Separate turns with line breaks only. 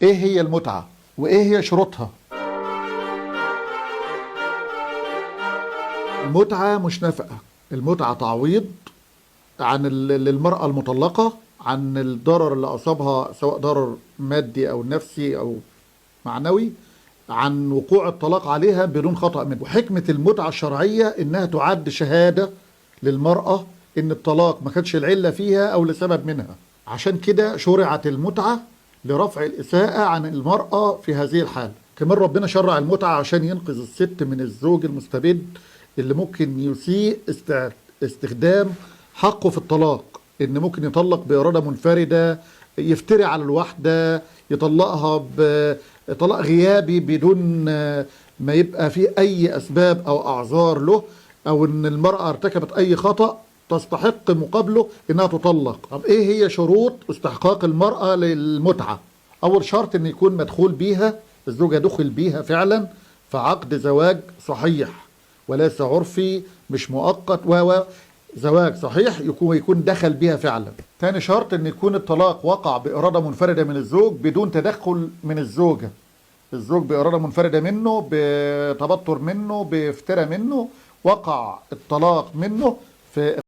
ايه هي المتعة وايه هي شروطها؟ المتعة مش نفقة، المتعة تعويض عن للمرأة المطلقة عن الضرر اللي أصابها، سواء ضرر مادي أو نفسي أو معنوي، عن وقوع الطلاق عليها بدون خطأ منه. وحكمة المتعة الشرعية إنها تعد شهادة للمرأة إن الطلاق ما كانش العلة فيها أو لسبب منها. عشان كده شرعت المتعة لرفع الإساءة عن المرأة في هذه الحالة. كمان ربنا شرع المتعة عشان ينقذ الست من الزوج المستبد اللي ممكن يسيء استخدام حقه في الطلاق، إن ممكن يطلق بإرادة منفردة، يفتري على الواحدة، يطلقها بطلاق غيابي بدون ما يبقى فيه أي أسباب أو أعذار له، أو إن المرأة ارتكبت أي خطأ تستحق مقابله إنها تطلق. طب إيه هي شروط استحقاق المرأة للمتعة؟ أول شرط إن يكون مدخول بيها، الزوجة دخل بيها فعلا في عقد زواج صحيح وليس عرفي مش مؤقت، زواج صحيح يكون دخل بيها فعلا. تاني شرط ان يكون الطلاق وقع بإرادة منفردة من الزوج بدون تدخل من الزوجة، الزوج بإرادة منفردة منه، بتبطر منه، بافتراء منه، وقع الطلاق منه في